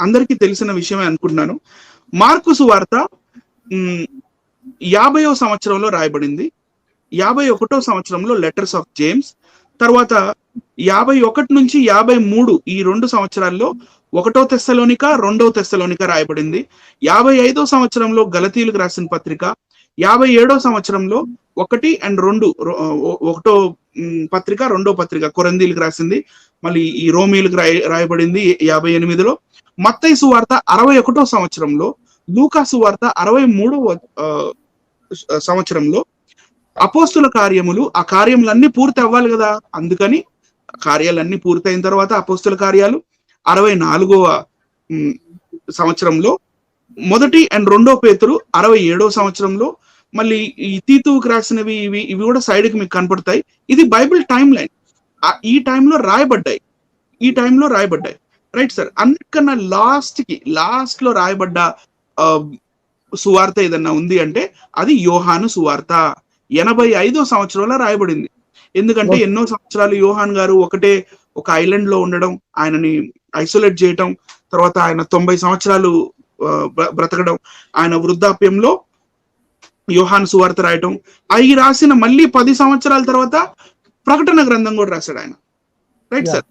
అందరికీ తెలిసిన విషయమే అనుకుంటున్నాను. మార్కు సువార్త 50వ సంవత్సరంలో రాయబడింది. 51వ సంవత్సరంలో లెటర్స్ ఆఫ్ జేమ్స్, తర్వాత 51 నుంచి 53 ఈ 2 సంవత్సరాల్లో 1వ తెస్సలోనిక 2వ తెస్సలోనిక రాయబడింది. 55వ సంవత్సరంలో గలతీయులకు రాసిన పత్రిక, 57వ సంవత్సరంలో 1 and 2 ఒకటో పత్రిక 2వ పత్రిక కొరింథీయులకు రాసింది. మళ్ళీ ఈ రోమీయులకు రాయబడింది 58లో. మత్తయి సువార్త 61వ సంవత్సరంలో, లూకా సువార్త 63వ సంవత్సరంలో. అపోస్తుల కార్యములు, ఆ కార్యములన్నీ పూర్తి అవ్వాలి కదా, అందుకని కార్యాలన్నీ పూర్తయిన తర్వాత అపోస్తుల కార్యాలు 64వ సంవత్సరంలో. మొదటి అండ్ 2వ పేతురు 67వ సంవత్సరంలో. మళ్ళీ ఈ తీతువుకు రాసినవి ఇవి కూడా సైడ్ కి మీకు కనపడతాయి. ఇది బైబిల్ టైం లైన్. ఈ టైంలో రాయబడ్డాయి, రైట్ సార్. అన్నిటికన్నా లాస్ట్ లో రాయబడ్డ సువార్త ఏదన్నా ఉంది అంటే అది యోహాను సువార్త. 85వ సంవత్సరంలో రాయబడింది. ఎందుకంటే ఎన్నో సంవత్సరాలు యోహాన్ గారు ఒక ఐలాండ్ లో ఉండడం, ఆయనని ఐసోలేట్ చేయటం, తర్వాత ఆయన 90 సంవత్సరాలు బ్రతకడం, ఆయన వృద్ధాప్యంలో యోహాను సువార్త రాయటం, అవి రాసిన మళ్ళీ 10 సంవత్సరాల తర్వాత ప్రకటన గ్రంథం కూడా రాశాడు ఆయన, రైట్ సార్.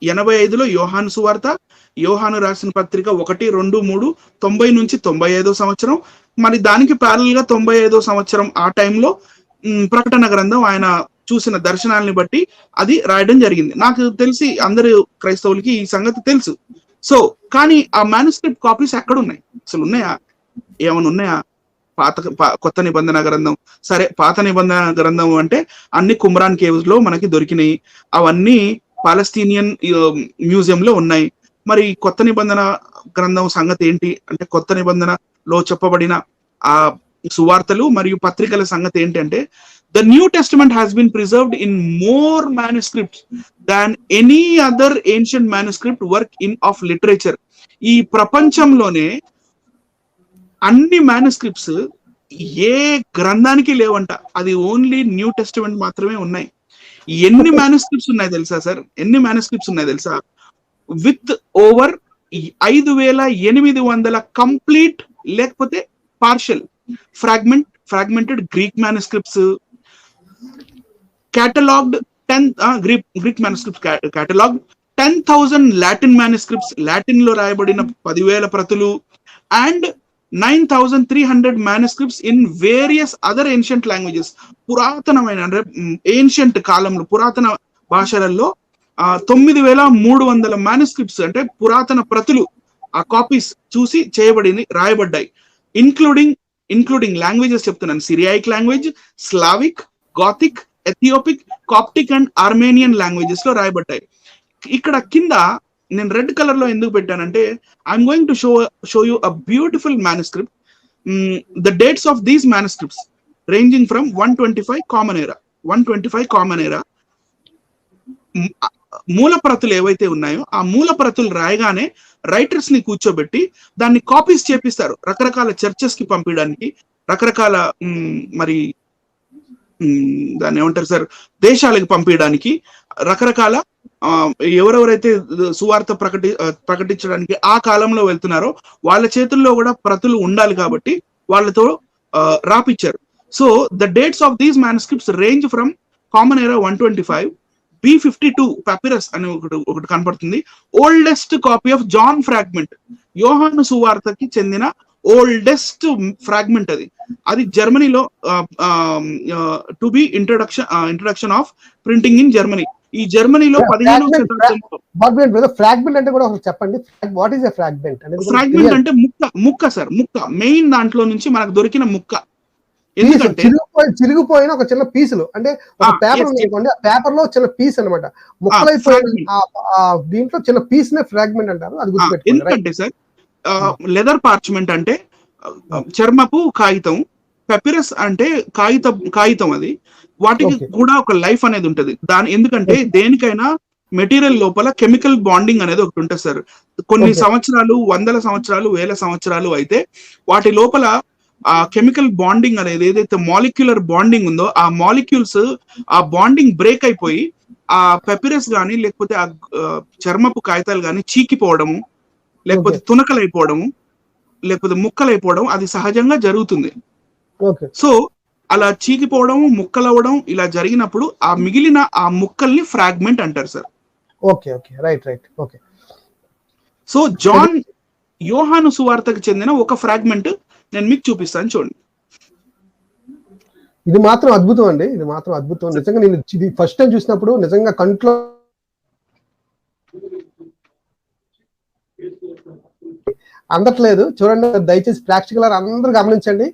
85లో యోహాను సువార్త, యోహాను రాసిన పత్రిక 1, 2, 3, 90 నుంచి 95వ సంవత్సరం. మరి దానికి ప్యారల్ గా 95వ సంవత్సరం ఆ టైంలో ప్రకటన గ్రంథం ఆయన చూసిన దర్శనాలని బట్టి అది రాయడం జరిగింది. నాకు తెలిసి అందరు క్రైస్తవులకి ఈ సంగతి తెలుసు. సో కానీ ఆ మ్యానుస్క్రిప్ట్ కాపీస్ ఎక్కడ ఉన్నాయి? అసలు ఉన్నాయా? ఏమైనా ఉన్నాయా? కొత్త నిబంధన గ్రంథం, సరే పాత నిబంధన గ్రంథం అంటే అన్ని కుమ్రాన్ కేవ్స్ లో మనకి దొరికినాయి. అవన్నీ పాలస్తీనియన్ మ్యూజియం లో ఉన్నాయి. మరి కొత్త నిబంధన గ్రంథం సంగతి ఏంటి అంటే, కొత్త నిబంధనలో చెప్పబడిన ఆ సువార్తలు మరియు పత్రికల సంగతి ఏంటి అంటే, the New Testament has been preserved in more manuscripts than any other ancient manuscript work in of literature. ఈ ప్రపంచంలోనే అన్ని మ్యానుస్క్రిప్ట్స్ ఏ గ్రంథానికి లేవంట, అది ఓన్లీ న్యూ టెస్టమెంట్ మాత్రమే ఉన్నాయి. ఎన్ని మ్యానుస్క్రిప్ట్స్ ఉన్నాయి తెలుసా సార్? ఎన్ని మ్యానుస్క్రిప్ట్స్ ఉన్నాయి తెలుసా? విత్ ఓవర్ 5800 కంప్లీట్ లేకపోతే partial fragmented Greek manuscripts, catalogued Greek manuscripts catalogued 10,000 Latin manuscripts, Latin లో రాయబడిన 10,000 ప్రతులు, and 9,300 manuscripts in various other ancient languages. పురాతనమైన అంటే ఏన్షియంట్ కాలంలో పురాతన భాషలలో 9,300 manuscripts అంటే పురాతన ప్రతులు, ఆ కాపీస్ చూసి చేయబడింది, రాయబడ్డాయి. ఇంక్లూడింగ్ లాంగ్వేజెస్ చెప్తున్నాను. Syriac language, Slavic, Gothic, Ethiopic, Coptic and Armenian languages లో రాయబడ్డాయి. ఇక్కడ కింద నేను రెడ్ కలర్ లో ఎందుకు పెట్టానంటే, I'm going to show you a beautiful manuscript. The dates of these manuscripts ranging from 125 common era. మూల ప్రతులు ఏవైతే ఉన్నాయో ఆ మూల ప్రతులు రాయగానే రైటర్స్ ని కూర్చోబెట్టి దాన్ని కాపీస్ చేపిస్తారు రకరకాల చర్చెస్ కి పంపించడానికి, రకరకాల మరి దాన్ని ఏమంటారు సార్, దేశాలకు పంపించడానికి, రకరకాల ఎవరెవరైతే సువార్త ప్రకటించడానికి ఆ కాలంలో వెళ్తున్నారో వాళ్ళ చేతుల్లో కూడా ప్రతులు ఉండాలి కాబట్టి వాళ్ళతో రాపిచ్చారు. So the dates of these manuscripts range from common era 125, B52 papyrus అని ఒకటి కనపడుతుంది. Oldest copy of John fragment, యోహాను సువార్తకి చెందిన ఓల్డెస్ట్ ఫ్రాగ్మెంట్ అది జర్మనీలో to be introduction of printing in Germany. ఈ జర్మనీలో 15వ శతాబ్దంలో ఫ్రాగ్మెంట్ అంటే కూడా చెప్పండి. What is a fragment? Fragment అంటే ముక్క సార్, ముక్క, మెయిన్ దాంట్లో నుంచి మనకు దొరికిన ముక్క. ఎందుకంటే చిరిగిపోయిన ఒక చిన్న పీసులు, అంటే ఒక పేపర్ అనుకోండి, ఆ పేపర్ లో చిన్న పీస్ అనమాట, ముక్కలైపోయిన దీంట్లో చిన్న పీస్ నే ఫ్రాగ్మెంట్ అంటారు. అది గుర్తుపెట్టుకోండి. ఎందుకంటే సార్ లెదర్ పార్చ్మెంట్ అంటే చర్మపు కాగితం, పెపిరస్ అంటే కాగితం అది, వాటికి కూడా ఒక లైఫ్ అనేది ఉంటది. ఎందుకంటే దేనికైనా మెటీరియల్ లోపల కెమికల్ బాండింగ్ అనేది ఒకటి ఉంటుంది సార్. కొన్ని సంవత్సరాలు, 100 సంవత్సరాలు, 1000 సంవత్సరాలు అయితే వాటి లోపల ఆ కెమికల్ బాండింగ్ అనేది ఏదైతే మాలిక్యులర్ బాండింగ్ ఉందో ఆ మాలిక్యూల్స్ ఆ బాండింగ్ బ్రేక్ అయిపోయి ఆ పెపిరస్ గాని లేకపోతే ఆ చర్మపు కాగితాలు గాని చీకిపోవడము, లేకపోతే తునకలైపోవడము, లేకపోతే ముక్కలైపోవడం అది సహజంగా జరుగుతుంది. సో అలా చీకిపోవడం, ముక్కలవడం ఇలా జరిగినప్పుడు ఆ మిగిలిన ఆ ముక్కల్ని ఫ్రాగ్మెంట్ అంటారు sir. Okay okay right right okay. So యోహాను సువార్తకు చెందిన ఒక ఫ్రాగ్మెంట్ నేను మీకు చూపిస్తాను చూడండి. ఇది మాత్రం అద్భుతం అండి, ఇది మాత్రం అద్భుతం నిజంగా. నేను ఇది ఫస్ట్ టైం చూసినప్పుడు నిజంగా కంట్లో అందట్లేదు. చూడండి దయచేసి ప్రేక్షకులారు అందరూ గమనించండి.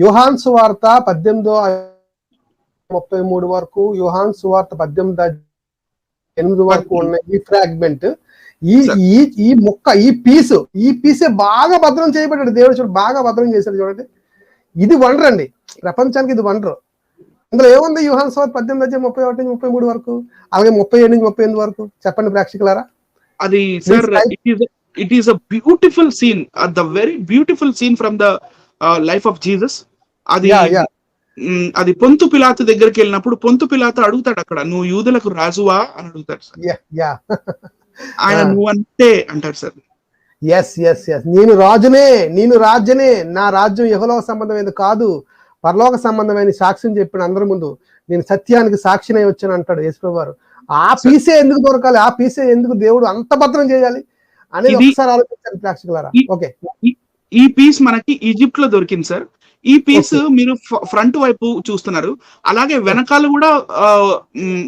యోహాను సువార్త 18:33 వరకు, యోహాను సువార్త 18:8 వరకు ఉన్న ఈ ఫ్రాగ్మెంట్, ఈ మొక్క, ఈ పీసే బాగా భద్రం చేయబడ్డాడు దేవుడు. చూడు బాగా భద్రం చేశాడు చూడండి. ఇది వండర్ అండి, ప్రపంచానికి ఇది వండర్. అందులో ఏముంది? యోహాను సువార్త 18:31-33 వరకు, అలాగే 37-38 వరకు. చెప్పండి ప్రేక్షకులారా. అది sir it is a beautiful scene, the very beautiful scene from the life of Jesus. అది పొంతు పిలాతు దగ్గరికి వెళ్ళినప్పుడు పొంతు పిలాతు అడుగుతాడు అక్కడ, నువ్వు యూదులకు రాజువా అని అడుగుతాడు సార్. ఆయన నువ్వు అంటే అంటాడు సార్. ఎస్ నేను రాజునే, నా రాజ్యం యెహోవా సంబంధమైనది కాదు, పరలోక సంబంధమైన సాక్ష్యం చెప్పిన అందరి ముందు నేను సత్యానికి సాక్షినై వచ్చాను అంటాడు యేసుప్రభువు వారు. ఆ పీసే ఎందుకు దొరకాలి? ఆ పీసే ఎందుకు దేవుడు అంత భద్రం చేయాలి అనేది ఒకసారి ఆలోచించాలి ప్రేక్షకులారా. ఓకే, ఈ పీస్ మనకి ఈజిప్ట్ లో దొరికింది సార్. ఈ పీస్ మీరు ఫ్రంట్ వైపు చూస్తున్నారు, అలాగే వెనకాల కూడా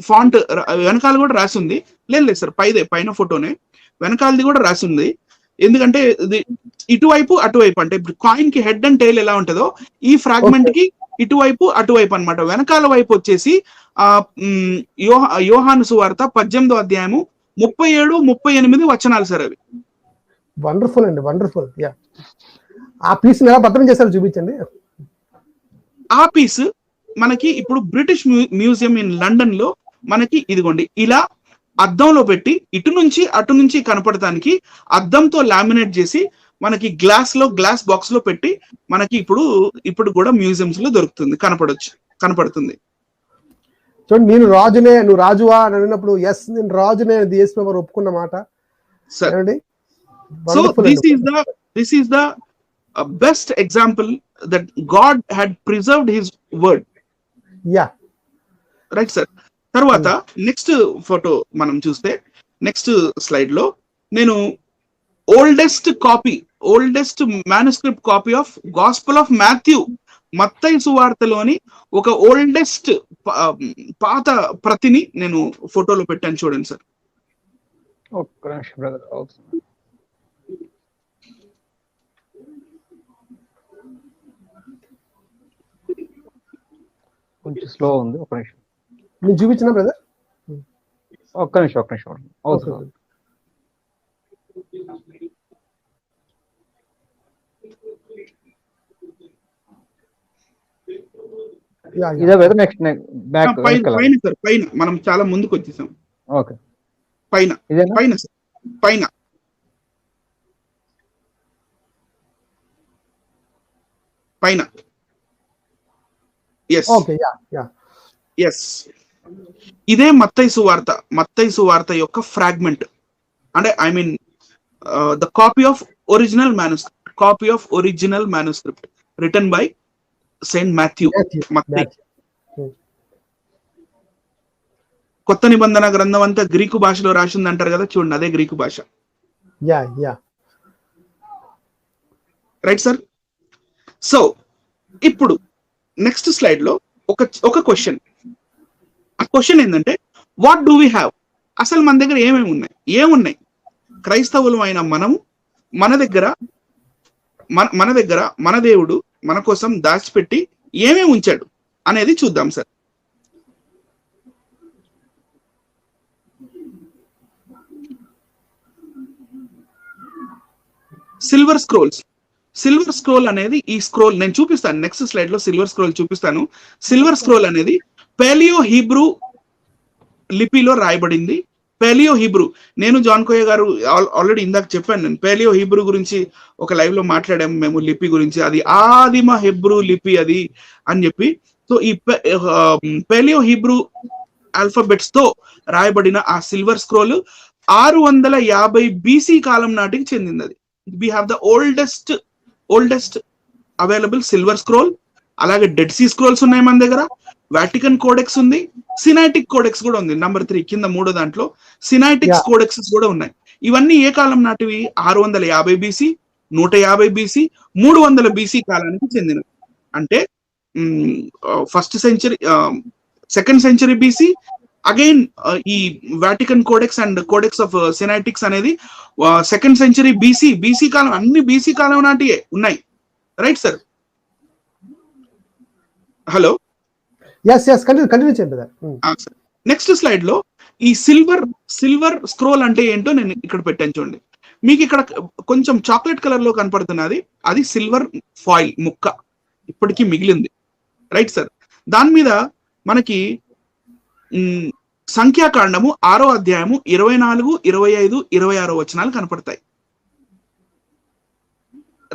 ఫాంట్ వెనకాల కూడా రాసి ఉంది. లేదు సార్, పైన ఫోటోనే వెనకాలది కూడా రాసి ఉంది. ఎందుకంటే ఇటువైపు అటువైపు, అంటే ఇప్పుడు కాయిన్ కి హెడ్ అండ్ టైల్ ఎలా ఉంటుందో ఈ ఫ్రాగ్మెంట్ కి ఇటువైపు అటువైపు అన్నమాట. వెనకాల వైపు వచ్చేసి యోహాను సువార్త 18వ అధ్యాయము 37-38 వచనాలు సార్ అవి. వండర్ఫుల్ అండి, వండర్ఫుల్. ఆ పీస్ ఎలా భద్రం చేశారు చూపించండి. ఆ పీస్ మనకి ఇప్పుడు బ్రిటిష్ మ్యూజియం ఇన్ లండన్ లో మనకి ఇదిగోండి ఇలా అద్దంలో పెట్టి ఇటు నుంచి అటు నుంచి కనపడటానికి అద్దంతో లామినేట్ చేసి మనకి గ్లాస్ బాక్స్ లో పెట్టి మనకి ఇప్పుడు కూడా మ్యూజియంస్ లో దొరుకుతుంది, కనపడుతుంది. చూడండి, నేను రాజునే, నువ్వు రాజువా అని అడిగినప్పుడు ఎస్ నేను రాజునే అని యేసుప్రభువు ఒప్పుకున్న మాట. So this is the best example that God had preserved his word. Right sir. తర్వాత నెక్స్ట్ ఫోటో మనం చూస్తే, నెక్స్ట్ స్లైడ్ లో నేను oldest manuscript copy of gospel of Matthew, మత్తయి సువార్తలోని ఒక ఓల్డెస్ట్ పాత ప్రతిని నేను ఫోటోలో పెట్టాను చూడండి సార్. కొంచెం స్లో ఉంది, ఒక నిమిషం నేను చూపించిన బ్రదర్, ఒక్క నిమిషం అవుతుంది. ఇదే బ్రదర్, నెక్స్ట్ బ్యాక్ పైన మనం చాలా ముందుకు వచ్చేసాం. ఓకే, పైన ఎస్ ఇదే మత్తయి సువార్త యొక్క ఫ్రాగ్మెంట్. అంటే I mean the copy of original manuscript written by Saint Matthew. మత్తయి కొత్త నిబంధన గ్రంథం అంతా గ్రీకు భాషలో రాసింది అంటారు కదా, చూడండి అదే గ్రీకు భాష. Right sir. సో ఇప్పుడు నెక్స్ట్ స్లైడ్ లో ఒక క్వశ్చన్. ఆ క్వశ్చన్ ఏంటంటే, వాట్ డూ వీ హ్యావ్? అసలు మన దగ్గర ఏమున్నాయి? క్రైస్తవులు అయిన మనము మన దగ్గర మన దేవుడు మన కోసం దాచిపెట్టి ఏమేమి ఉంచాడు అనేది చూద్దాం సార్. సిల్వర్ స్క్రోల్ అనేది ఈ స్క్రోల్ నేను చూపిస్తాను నెక్స్ట్ స్లైడ్ లో. సిల్వర్ స్క్రోల్ చూపిస్తాను. సిల్వర్ స్క్రోల్ అనేది పాలియో హీబ్రూ లిపిలో రాయబడింది. పాలియో హీబ్రూ, నేను జాన్ కోయ గారు ఆల్రెడీ ఇందాక చెప్పాను, నేను పాలియో హీబ్రూ గురించి ఒక లైవ్ లో మాట్లాడాము మేము, లిపి గురించి. అది ఆదిమ హెబ్రూ లిపి అది అని చెప్పి. సో ఈ పాలియో హీబ్రూ ఆల్ఫాబెట్స్ తో రాయబడిన ఆ సిల్వర్ స్క్రోల్ 650 BC కాలం నాటికి చెందింది. అది we have the oldest available silver scroll. అలాగే డెడ్ సీ స్క్రోల్స్ ఉన్నాయి మన దగ్గర, వాటికన్ కోడెక్స్ ఉంది, సినాయిటిక్ కోడెక్స్ కూడా ఉంది. నంబర్ 3 కింద 3 దాంట్లో సినాయిటిక్స్ కోడెక్స్ కూడా ఉన్నాయి. ఇవన్నీ ఏ కాలం నాటివి? 650 BC, 150 BC, 300 BC కాలానికి చెందినవి. అంటే first century, second century BC. Again ఈ Vatican codex and codex of Sinaiticus అనేది సెకండ్ సెంచరీ BC కాలం, అన్ని BC కాలం నాటియే ఉన్నాయి. Right sir? హలో, కంటిన్యూ చేయండి. నెక్స్ట్ స్లైడ్ లో ఈ సిల్వర్ స్క్రోల్ అంటే ఏంటో నేను ఇక్కడ పెట్టాను చూడండి. మీకు ఇక్కడ కొంచెం చాక్లెట్ కలర్ లో కనపడుతున్నది, అది సిల్వర్ ఫాయిల్ ముక్క ఇప్పటికీ మిగిలింది. Right sir? దాని మీద మనకి సంఖ్యాకాండము 6వ అధ్యాయము 24, 25, 26 వచనాలు కనపడతాయి.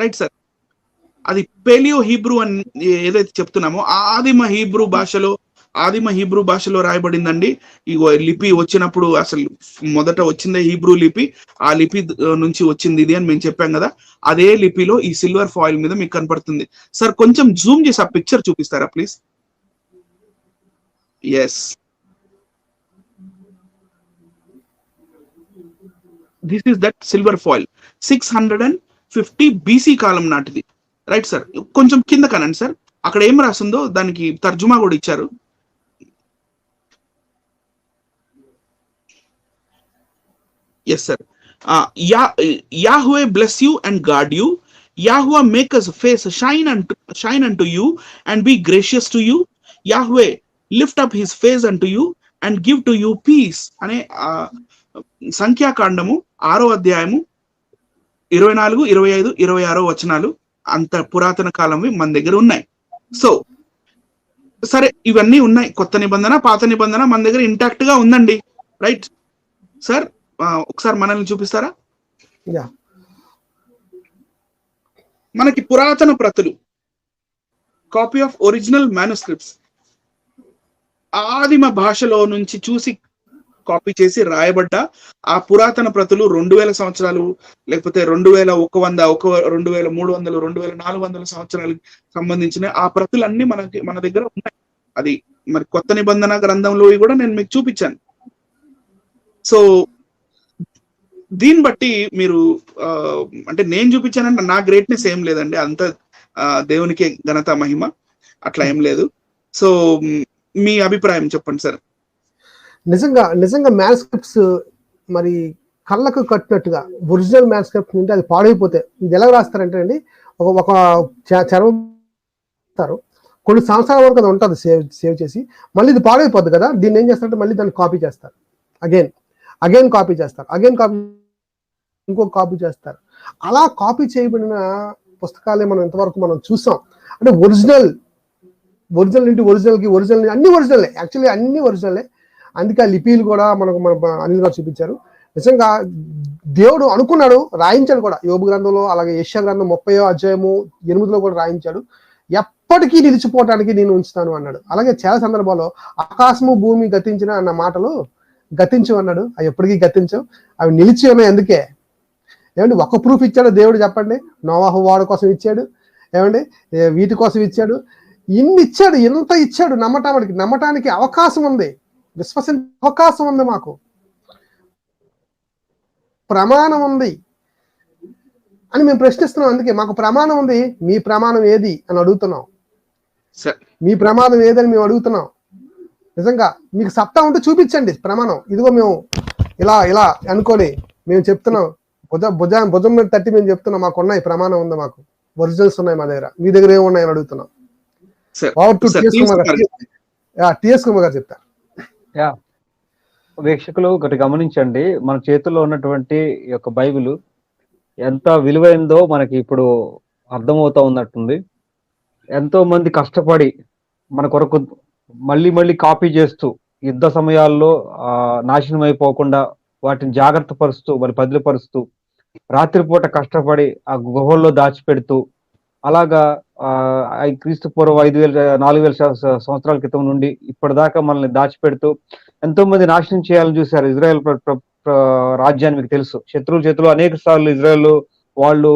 Right sir? అది పేలియో హీబ్రూ అని ఏదైతే చెప్తున్నామో ఆదిమ హీబ్రూ భాషలో రాయబడిందండి. ఈ లిపి వచ్చినప్పుడు అసలు మొదట వచ్చిందే హీబ్రూ లిపి, ఆ లిపి నుంచి వచ్చింది ఇది అని మేము చెప్పాం కదా. అదే లిపిలో ఈ సిల్వర్ ఫాయిల్ మీద మీకు కనపడుతుంది. సార్ కొంచెం జూమ్ చేసి ఆ పిక్చర్ చూపిస్తారా please? Yes, this is that silver foil. 650 BC కాలం నాటిది. Right sir? కొంచెం కింద కనండి సార్, అక్కడ ఏం రాసిందో దానికి తర్జుమా కూడా ఇచ్చారు. Yes sir. Yahweh bless you and guard you. Yahweh make his face shine unto you and be gracious to you. Yahweh lift up his face unto you and give to you peace అనే సంఖ్యాకాండము 6వ అధ్యాయము 24, 25, 26 వచనాలు అంత పురాతన కాలంవి మన దగ్గర ఉన్నాయి. సో సరే, ఇవన్నీ ఉన్నాయి. కొత్త నిబంధన, పాత నిబంధన మన దగ్గర ఇంటాక్ట్ గా ఉందండి. Right sir? ఒకసారి మనల్ని చూపిస్తారా? మనకి పురాతన ప్రతులు, కాపీ ఆఫ్ ఒరిజినల్ మాన్యుస్క్రిప్ట్స్, ఆదిమ భాషలో నుంచి చూసి కాపీ చేసి రాయబడ్డ ఆ పురాతన ప్రతులు 2000 సంవత్సరాలు, లేకపోతే 2100, 2300, 2400 సంవత్సరాలకు సంబంధించిన ఆ ప్రతులన్నీ మన దగ్గర ఉన్నాయి. అది మరి కొత్త నిబంధన గ్రంథంలో కూడా నేను మీకు చూపించాను. సో దీన్ని బట్టి మీరు అంటే నేను చూపించానంటే నా గ్రేట్నెస్ ఏం లేదండి, అంత దేవునికే ఘనత మహిమ, అట్లా ఏం లేదు. సో మీ అభిప్రాయం చెప్పండి సార్. నిజంగా మ్యాన్స్క్రిప్ట్స్ మరి కళ్ళకు కట్టినట్టుగా ఒరిజినల్ మ్యాన్స్క్రిప్ట్ నుండి అది పాడైపోతే ఇది ఎలా రాస్తారంటే అండి, ఒక చర్మం కొన్ని సంవత్సరాల వరకు అది ఉంటుంది సేవ్ చేసి, మళ్ళీ ఇది పాడైపోద్ది కదా, దీన్ని ఏం చేస్తారంటే మళ్ళీ దాన్ని కాపీ చేస్తారు, అగైన్ కాపీ చేస్తారు, ఇంకొక కాపీ చేస్తారు. అలా కాపీ చేయబడిన పుస్తకాలే మనం ఇంతవరకు మనం చూసాం. అంటే ఒరిజినల్ నుండి ఒరిజినల్ అన్ని ఒరిజినలే, యాక్చువల్లీ అన్ని ఒరిజినలే. అందుకే ఆ లిపీలు కూడా మనకు అనిల్ గారు చూపించారు. నిజంగా దేవుడు అనుకున్నాడు, రాయించాడు కూడా. యోబు గ్రంథంలో, అలాగే యెషయా గ్రంథం 30వ అధ్యాయము 8లో కూడా రాయించాడు. ఎప్పటికీ నిలిచిపోవటానికి నేను ఉంచుతాను అన్నాడు. అలాగే చాలా సందర్భాల్లో ఆకాశము భూమి గతించిన అన్న మాటలు గతించు అన్నాడు. అవి ఎప్పటికీ గతించవు, అవి నిలిచి ఉన్నాయి. అందుకే ఏమండి ఒక ప్రూఫ్ ఇచ్చాడు దేవుడు చెప్పండి. నోవాహు వాడు కోసం ఇచ్చాడు, ఏమండి వీటి కోసం ఇచ్చాడు, ఇంత ఇచ్చాడు. నమ్మటానికి అవకాశం ఉంది, విశ్వసించే అవకాశం ఉంది, మాకు ప్రమాణం ఉంది అని మేము ప్రశ్నిస్తున్నాం. అందుకే మాకు ప్రమాణం ఉంది, మీ ప్రమాణం ఏది అని అడుగుతున్నాం. మీ ప్రమాణం ఏదని మేము అడుగుతున్నాం. నిజంగా మీకు సత్తా ఉంటే చూపించండి ప్రమాణం. ఇదిగో మేము ఇలా అనుకొని మేము చెప్తున్నాం, భుజం మీద తట్టి మేము చెప్తున్నాం, మాకు ఉన్నాయి, ప్రమాణం ఉంది, మాకు ఒరిజినల్స్ ఉన్నాయి మా దగ్గర, మీ దగ్గర ఏమున్నాయని అడుగుతున్నాం. టిఎస్ కుమార్ గారు చెప్తారు. వీక్షకులు ఒకటి గమనించండి, మన చేతుల్లో ఉన్నటువంటి ఈ యొక్క బైబిల్ ఎంత విలువైందో మనకి ఇప్పుడు అర్థమవుతా ఉన్నట్టుంది. ఎంతో మంది కష్టపడి మన కొరకు మళ్ళీ కాపీ చేస్తూ యుద్ధ సమయాల్లో నాశనం అయిపోకుండా వాటిని జాగ్రత్త పరుస్తూ మరి పదిలిపరుస్తూ రాత్రిపూట కష్టపడి ఆ గుహల్లో దాచిపెడుతూ అలాగా క్రీస్తు పూర్వం 4000 సంవత్సరాల క్రితం నుండి ఇప్పటిదాకా మనల్ని దాచిపెడుతూ ఎంతో మంది నాశనం చేయాలని చూశారు ఇజ్రాయెల్ రాజ్యాన్ని. మీకు తెలుసు, శత్రువుల చేతిలో అనేక సార్లు ఇజ్రాయెల్ వాళ్ళు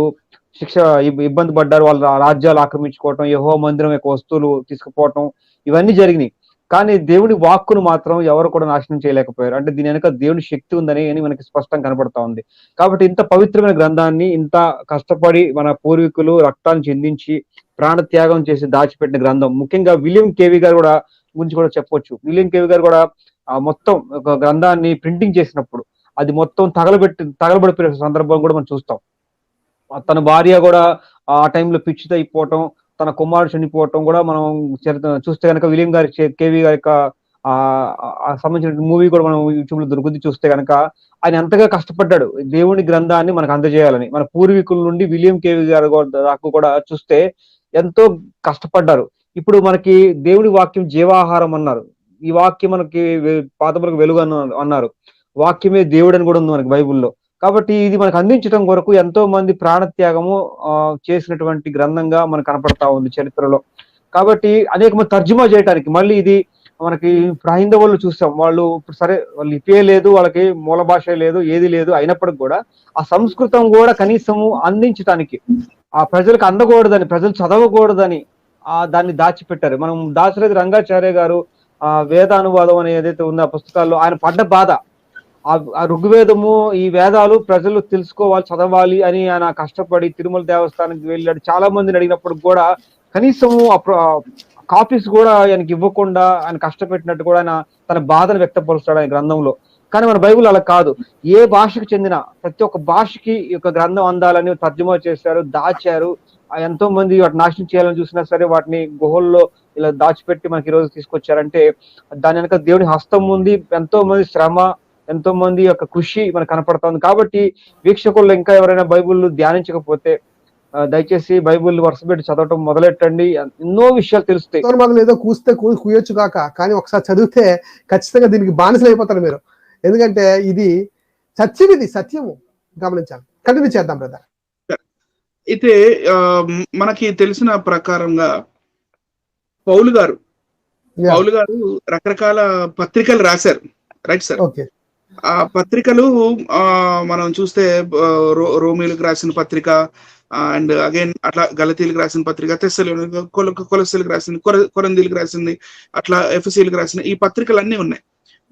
ఇబ్బంది పడ్డారు. వాళ్ళ రాజ్యాలు ఆక్రమించుకోవటం, యెహోవా మందిరం యొక్క వస్తువులు తీసుకుపోవటం, ఇవన్నీ జరిగినాయి. కానీ దేవుని వాక్కును మాత్రం ఎవరు కూడా నాశనం చేయలేకపోయారు. అంటే దీని వెనక దేవుని శక్తి ఉందని మనకి స్పష్టంగా కనబడతా ఉంది. కాబట్టి ఇంత పవిత్రమైన గ్రంథాన్ని ఇంత కష్టపడి మన పూర్వీకులు రక్తాన్ని చెందించి ప్రాణత్యాగం చేసి దాచిపెట్టిన గ్రంథం. ముఖ్యంగా విలియం కేవి గారు కూడా గురించి కూడా చెప్పొచ్చు. విలియం కేవి గారు కూడా మొత్తం ఒక గ్రంథాన్ని ప్రింటింగ్ చేసినప్పుడు అది మొత్తం తగలబడిపోయిన సందర్భం కూడా మనం చూస్తాం. తన భార్య కూడా ఆ టైంలో పిచ్చితో అయిపోవటం, తన కుమారుడు చనిపోవటం కూడా మనం చూస్తే కనుక విలియం గారి కేవి గారి యొక్క సంబంధించిన మూవీ కూడా మనం యూట్యూబ్ లో దొరుకుతుంది. చూస్తే కనుక ఆయన ఎంతగా కష్టపడ్డాడు దేవుని గ్రంథాన్ని మనకు అందజేయాలని. మన పూర్వీకుల నుండి విలియం కేవి గారు దాకా కూడా చూస్తే ఎంతో కష్టపడ్డారు. ఇప్పుడు మనకి దేవుని వాక్యం జీవాహారం అన్నారు. ఈ వాక్యం మనకి పాతములకు వెలుగు అన్నారు. వాక్యమే దేవుడు అని కూడా ఉంది మనకి బైబుల్లో. కాబట్టి ఇది మనకు అందించడం కొరకు ఎంతో మంది ప్రాణత్యాగము చేసినటువంటి గ్రంథంగా మనకు కనపడతా ఉంది చరిత్రలో. కాబట్టి అనేక మంది తర్జుమా చేయడానికి, మళ్ళీ ఇది మనకి హైందవులు చూస్తాం, వాళ్ళు సరే లిపే లేదు, వాళ్ళకి మూల భాష లేదు, ఏది లేదు, అయినప్పటికి కూడా ఆ సంస్కృతం కూడా కనీసము అందించడానికి, ఆ ప్రజలకు అందకూడదని, ప్రజలు చదవకూడదని దాన్ని దాచిపెట్టారు. మనం దాశరథి రంగాచార్య గారు వేదానువాదం అని ఏదైతే ఉందో ఆ పుస్తకాల్లో ఆయన పడ్డ బాధ, ఆ ఋగ్వేదము ఈ వేదాలు ప్రజలు తెలుసుకోవాలి, చదవాలి అని ఆయన కష్టపడి తిరుమల దేవస్థానానికి వెళ్ళాడు. చాలా మందిని అడిగినప్పుడు కూడా కనీసము కాపీస్ కూడా ఆయనకి ఇవ్వకుండా ఆయన కష్టపెట్టినట్టు కూడా ఆయన తన బాధను వ్యక్తపరుస్తాడు ఆయన గ్రంథంలో. కానీ మన బైబుల్ అలా కాదు. ఏ భాషకు చెందిన ప్రతి ఒక్క భాషకి ఈ యొక్క గ్రంథం అందాలని తర్జుమా చేశారు, దాచారు. ఎంతో మంది వాటిని నాశనం చేయాలని చూసినా సరే వాటిని గుహల్లో ఇలా దాచిపెట్టి మనకి ఈ రోజు తీసుకొచ్చారంటే దాని వెనక దేవుని హస్తం ఉంది. ఎంతో మంది శ్రమ, ఎంతో మంది యొక్క కృషి మనకు కనపడతా ఉంది. కాబట్టి వీక్షకుల్లో ఇంకా ఎవరైనా బైబుల్ ధ్యానించకపోతే దయచేసి బైబుల్ వరుసపెట్టి చదవటం మొదలెట్టండి. ఎన్నో విషయాలు తెలుస్తాయి. ఏదో కూస్తే కూయొచ్చు కాక, కానీ ఒకసారి చదివితే ఖచ్చితంగా దీనికి బానిసలు అయిపోతారు మీరు. ఎందుకంటే ఇది సత్యం, ఇది సత్యము. గమనించాలి. కంటిన్యూ చేద్దాం బ్రదర్. అయితే మనకి తెలిసిన ప్రకారంగా పౌలు గారు రకరకాల పత్రికలు రాశారు, రైట్ సార్? ఓకే. ఆ పత్రికలు మనం చూస్తే రోమీలకు రాసిన పత్రిక, అండ్ అగైన్ అట్లా గలతీలకు రాసిన పత్రిక, కొలస్సీలకు రాసింది, కొరందీలకు రాసింది, అట్లా ఎఫెసీలకు రాసిన ఈ పత్రికలు అన్నీ ఉన్నాయి.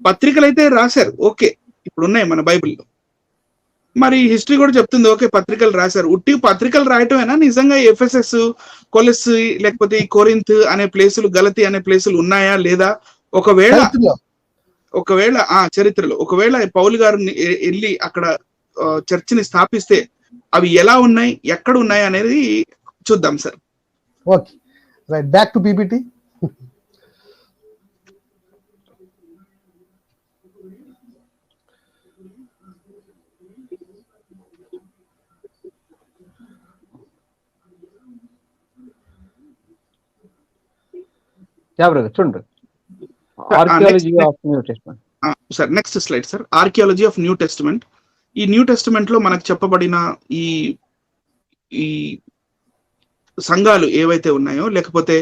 పత్రికలు అయితే రాశారు, ఓకే, ఇప్పుడు ఉన్నాయి మన బైబిల్లో. మరి హిస్టరీ కూడా చెప్తుంది, ఓకే పత్రికలు రాశారు. ఉట్టి పత్రికలు రాయటమేనా నిజంగా ఎఫెసెస్, కొలస్సీ, లేకపోతే ఈ కొరింత్ అనే ప్లేసులు, గలతీ అనే ప్లేసులు ఉన్నాయా లేదా? ఒకవేళ చరిత్రలో ఒకవేళ పౌలు గారు వెళ్ళి అక్కడ చర్చిని స్థాపిస్తే అవి ఎలా ఉన్నాయి, ఎక్కడ ఉన్నాయి అనేది చూద్దాం sir. Okay, right, back to PPT. చూడండి, archaeology of New Testament. Sir next slide sir. Archaeology of New Testament. ఈ న్యూ టెస్టమెంట్ లో మనకు చెప్పబడిన ఈ సంఘాలు ఏవైతే ఉన్నాయో, లేకపోతే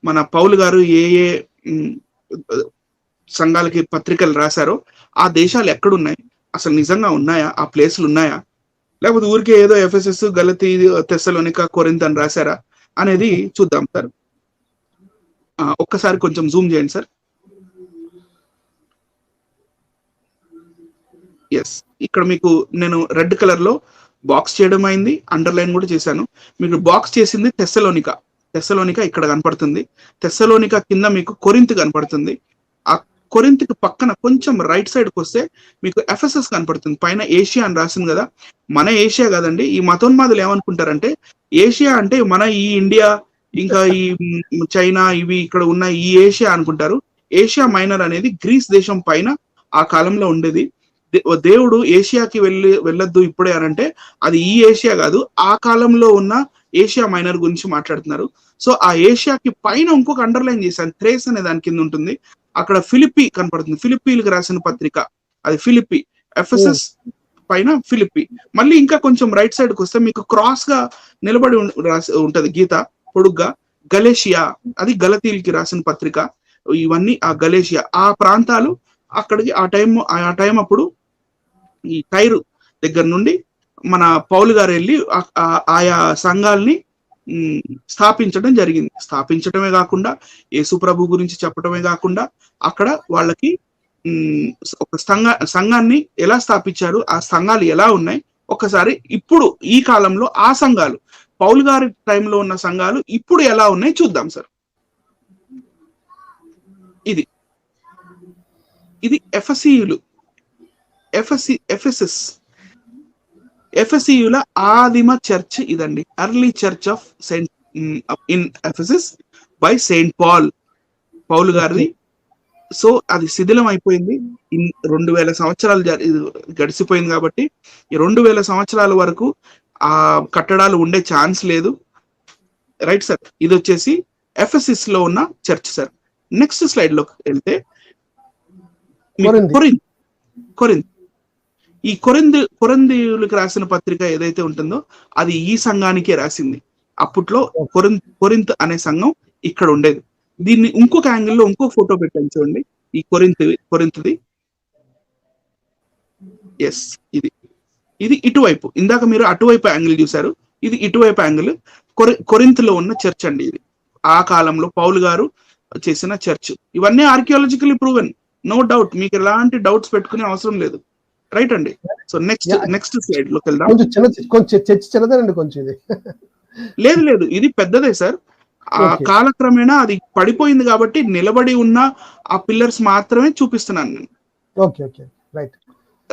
మన పౌలు గారు ఏ ఏ సంఘాలకి పత్రికలు రాశారో ఆ దేశాలు ఎక్కడున్నాయి, అసలు నిజంగా ఉన్నాయా, ఆ ప్లేసులు ఉన్నాయా, లేకపోతే ఊరికే ఏదో ఎఫెసెస్, గలతీ, తెస్సలోనిక, కొరింథ్ అని రాశారా అనేది చూద్దాం సార్. ఒక్కసారి కొంచెం జూమ్ చేయండి సార్. ఎస్, ఇక్కడ మీకు నేను రెడ్ కలర్ లో బాక్స్ చేయడం అయింది, అండర్లైన్ కూడా చేశాను. మీకు బాక్స్ చేసింది తెస్సలోనిక ఇక్కడ కనపడుతుంది. తెస్సలోనిక కింద మీకు కొరింథ్ కనపడుతుంది. ఆ కొరింథ్కి పక్కన కొంచెం రైట్ సైడ్ కి వస్తే మీకు ఎఫెసస్ కనపడుతుంది. పైన ఏషియా అని రాసింది కదా, మన ఏషియా కాదండి. ఈ మతోన్మాదులు ఏమనుకుంటారంటే ఏషియా అంటే మన ఈ ఇండియా, ఇంకా ఈ చైనా, ఇవి ఇక్కడ ఉన్న ఈ ఏషియా అనుకుంటారు. ఏషియా మైనర్ అనేది గ్రీస్ దేశం పైన ఆ కాలంలో ఉండేది. దేవుడు ఏషియాకి వెళ్ళొద్దు ఇప్పుడే అనంటే అది ఈ ఏషియా కాదు, ఆ కాలంలో ఉన్న ఏషియా మైనర్ గురించి మాట్లాడుతున్నారు. సో ఆ ఏషియాకి పైన ఇంకొక అండర్లైన్ చేశాను, థ్రేస్ అనే దాని కింద ఉంటుంది. అక్కడ ఫిలిప్పి కనపడుతుంది, ఫిలిప్పీలకు రాసిన పత్రిక అది ఫిలిప్పి. ఎఫెసస్ పైన ఫిలిప్పి. మళ్ళీ ఇంకా కొంచెం రైట్ సైడ్ కి వస్తే మీకు క్రాస్ గా నిలబడి ఉంటది గీత పొడుగ్గా, గలేషియా, అది గలతీలకి రాసిన పత్రిక. ఇవన్నీ ఆ గలేషియా, ఆ ప్రాంతాలు అక్కడికి ఆ టైం అప్పుడు ఈ టైరు దగ్గర నుండి మన పౌలు గారు వెళ్ళి ఆయా సంఘాలని స్థాపించడం జరిగింది. స్థాపించడమే కాకుండా యేసు ప్రభు గురించి చెప్పడమే కాకుండా అక్కడ వాళ్ళకి ఒక సంఘాన్ని ఎలా స్థాపించారు, ఆ సంఘాలు ఎలా ఉన్నాయి, ఒకసారి ఇప్పుడు ఈ కాలంలో ఆ సంఘాలు పౌలు గారి టైంలో ఉన్న సంఘాలు ఇప్పుడు ఎలా ఉన్నాయి చూద్దాం సార్. ఇది ఎఫెసీయుల ఆదిమ చర్చ్ ఇదండి. Early church of saint in Ephesus by saint పౌలు గారిది. సో అది శిథిలం అయిపోయింది. 2000 సంవత్సరాలు గడిచిపోయింది కాబట్టి ఈ 2000 సంవత్సరాల వరకు ఆ కట్టడాలు ఉండే ఛాన్స్ లేదు. Right sir. ఇది వచ్చేసి ఎఫెసస్ లో ఉన్న చర్చ్ సార్. నెక్స్ట్ స్లైడ్ లోకి వెళ్తే కొరింథ్. ఈ కొరింథీయులకు రాసిన పత్రిక ఏదైతే ఉంటుందో అది ఈ సంఘానికే రాసింది. అప్పట్లో కొరింథ్ అనే సంఘం ఇక్కడ ఉండేది. దీన్ని ఇంకొక యాంగిల్లో ఇంకొక ఫోటో పెట్టాను చూడండి. ఈ కొరింథ్ది ఎస్, ఇది ఇటువైపు. ఇందాక మీరు అటువైపు యాంగిల్ చూసారు, ఇది ఇటువైపు యాంగిల్. కొరింథ్ లో ఉన్న చర్చ్ అండి ఇది. ఆ కాలంలో పౌలు గారు చేసిన చర్చ్. ఇవన్నీ ఆర్కియాలజికల్లీ ప్రూవెన్, నో డౌట్. మీకు ఎలాంటి డౌట్స్ పెట్టుకునే అవసరం లేదు. రైట్ అండి. సో నెక్స్ట్ స్లైడ్ లోకి వెళ్దాం. లేదు, ఇది పెద్దదే సార్. ఆ కాలక్రమేణా అది పడిపోయింది కాబట్టి నిలబడి ఉన్న ఆ పిల్లర్స్ మాత్రమే చూపిస్తున్నాను నేను.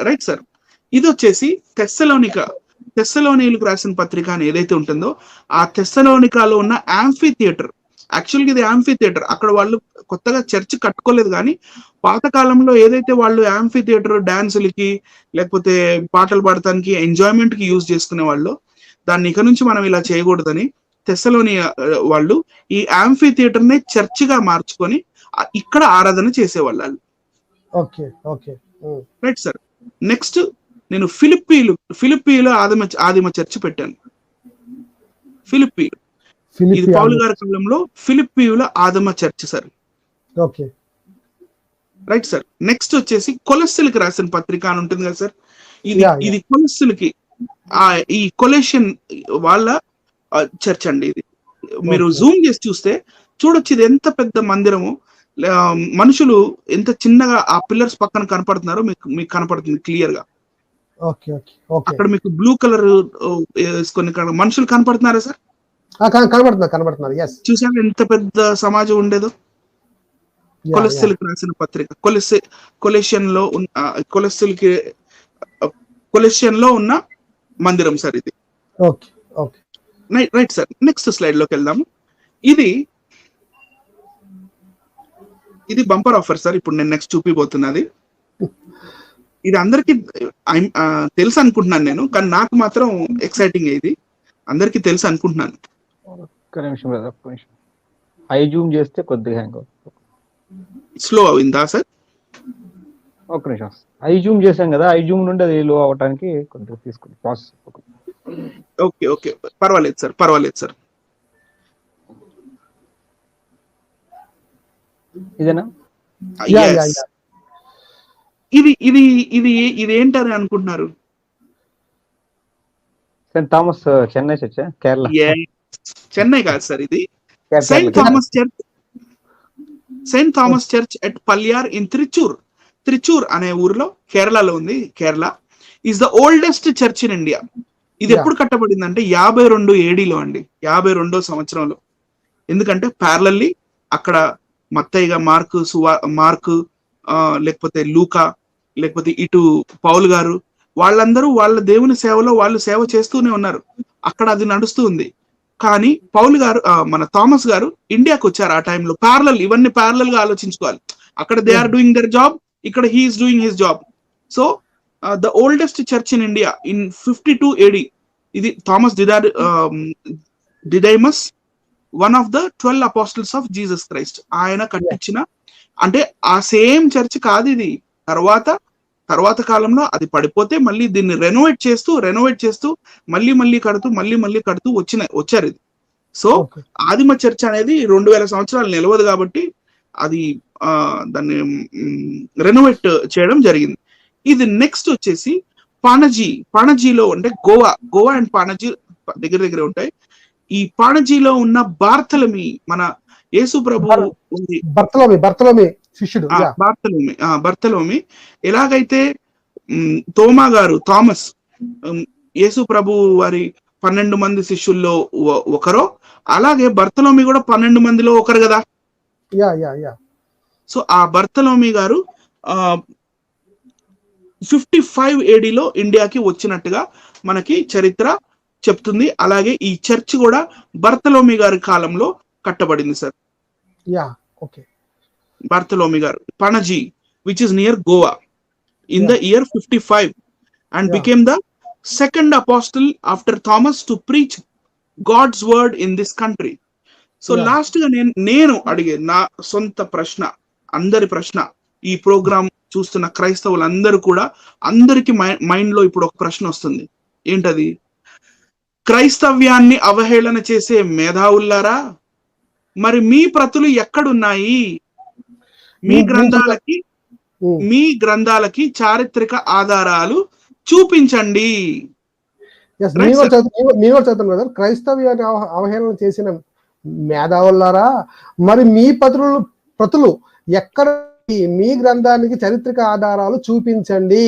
Right sir. ఇది వచ్చేసి తెస్సలోనియులకు రాసిన పత్రిక అని ఏదైతే ఉంటుందో ఆ తెస్సలోనికాలో ఉన్న యాంఫీ థియేటర్. యాక్చువల్గా ఇది యాంఫీ థియేటర్. అక్కడ వాళ్ళు కొత్తగా చర్చ్ కట్టుకోలేదు, కానీ పాతకాలంలో ఏదైతే వాళ్ళు యాంఫీ థియేటర్ డాన్సులకి లేకపోతే పాటలు పాడటానికి ఎంజాయ్మెంట్ కి యూజ్ చేసుకునే వాళ్ళు, దాన్ని ఇక నుంచి మనం ఇలా చేయకూడదని తెస్సలోని వాళ్ళు ఈ యాంఫీ థియేటర్ ని చర్చ్ గా మార్చుకొని ఇక్కడ ఆరాధన చేసేవాళ్ళు. Right sir. నెక్స్ట్ నేను ఫిలిప్పీలో ఆదిమ చర్చ్ పెట్టాను. ఇది పౌలు గారి కాలంలో ఫిలిప్పీయుల ఆదిమ church sir. Right sir. Next వచ్చేసి కొలస్సీలకు రాసిన పత్రిక అని ఉంటుంది కదా సార్. ఇది కొలస్సీలకి ఈ కొలేషన్ వాళ్ళ చర్చ్ అండి. ఇది మీరు జూమ్ చేసి చూస్తే చూడొచ్చు, ఇది ఎంత పెద్ద మందిరము. మనుషులు ఎంత చిన్నగా ఆ పిల్లర్స్ పక్కన కనపడుతున్నారో మీకు కనపడుతుంది క్లియర్ గా. అక్కడ మీకు బ్లూ కలర్ వేసుకొని మనుషులు కనపడుతున్నారా సార్? కనబడుతున్నారు. చూసారు ఎంత పెద్ద సమాజం ఉండేదో. కొలెస్సీలకు రాసిన పత్రిక కొలెషన్ లో ఉన్న మందిరం సార్ ఇది. Right sir. నెక్స్ట్ స్లైడ్ లోకి వెళ్దాము. ఇది బంపర్ ఆఫర్ సార్. ఇప్పుడు నేను నెక్స్ట్ చూపిపోతున్నది. ఇది అందరికి తెలుసు అనుకుంటున్నాను నేను, కానీ నాకు మాత్రం ఎక్సైటింగ్. ఇది అందరికి తెలుసు అనుకుంటున్నాను. ఐ జూమ్ చేస్తే కొద్దిగా హ్యాంగ్ స్లో అయిందా సార్? ఒక నిమిషం. ఐ జూమ్ చేసాం కదా, ఐ జూమ్ నుండి అది లో అవడానికి కొద్దిగా తీసుకుని ప్రాసెస్. ఓకే, పర్వాలేదు సార్. ఇదేనా? ఇది ఏంటని అనుకుంటున్నారు? Saint Thomas Chennai church, Kerala. Chennai కాదు సార్, ఇది saint Thomas church at Palayur in Trichur అనే ఊరిలో కేరళలో ఉంది. Kerala is the oldest church in India. ఇది ఎప్పుడు కట్టబడింది అంటే 52 ADలో అండి, 52వ సంవత్సరంలో. ఎందుకంటే ప్యారలల్లీ అక్కడ మత్తయిగా మార్కు లేకపోతే లూకా లేకపోతే ఇటు పౌలు గారు వాళ్ళందరూ వాళ్ళ దేవుని సేవలో వాళ్ళు సేవ చేస్తూనే ఉన్నారు. అక్కడ అది నడుస్తూ ఉంది. కానీ పౌలు గారు మన థామస్ గారు ఇండియాకి వచ్చారు ఆ టైంలో. ఇవన్నీ ప్యారలల్ గా ఆలోచించుకోవాలి. అక్కడ they are doing their job, ఇక్కడ he's doing his job. So the oldest church in India in 52 AD. ఇది Thomas Didymus, one of the 12 apostles of Jesus Christ. ఆయన కట్టించిన, అంటే ఆ సేమ్ చర్చ్ కాదు ఇది. తర్వాత కాలంలో అది పడిపోతే మళ్ళీ దీన్ని రెనోవేట్ చేస్తూ మళ్ళీ కడుతూ వచ్చారు ఇది. సో ఆదిమ చర్చ్ అనేది 2000 సంవత్సరాలు నిలవదు కాబట్టి అది దాన్ని రెనోవేట్ చేయడం జరిగింది. ఇది నెక్స్ట్ వచ్చేసి పాణజీలో అంటే గోవా అండ్ పాణజీ దగ్గర దగ్గర ఉంటాయి. ఈ పాణజీలో ఉన్న బార్తలమి మన యేసు ప్రభు ఉంది, బర్తలోమి శిష్యుడు, బర్తలోమి ఎలాగైతే థామస్ యేసు ప్రభు వారి 12 మంది శిష్యుల్లో ఒకరో, అలాగే బర్తలోమి కూడా 12 మందిలో ఒకరు కదా. సో ఆ బర్తలోమి గారు 55 AD లో ఇండియాకి వచ్చినట్టుగా మనకి చరిత్ర చెప్తుంది. అలాగే ఈ చర్చ్ కూడా బర్తలోమి గారి కాలంలో కట్టబడింది సార్. బర్తలోమి గారు Panaji which is near Goa in the year 55 and became the second apostle after Thomas to preach God's word in this country. So last గా నేను అడిగే నా సొంత ప్రశ్న, అందరి ప్రశ్న, ఈ ప్రోగ్రామ్ చూస్తున్న క్రైస్తవులందరూ కూడా అందరికి మైండ్ లో ఇప్పుడు ఒక ప్రశ్న వస్తుంది. ఏంటది? క్రైస్తవ్యాన్ని అవహేళన చేసే మేధావుల్లారా, మరి మీ ప్రతులు ఎక్కడున్నాయి? మీ గ్రంథాలకి చారిత్రక ఆధారాలు చూపించండి. క్రైస్తవ్యాన్ని అవహేళన చేసిన మేధావులారా, మరి మీ ప్రతులు ఎక్కడ? మీ గ్రంథానికి చారిత్రక ఆధారాలు చూపించండి.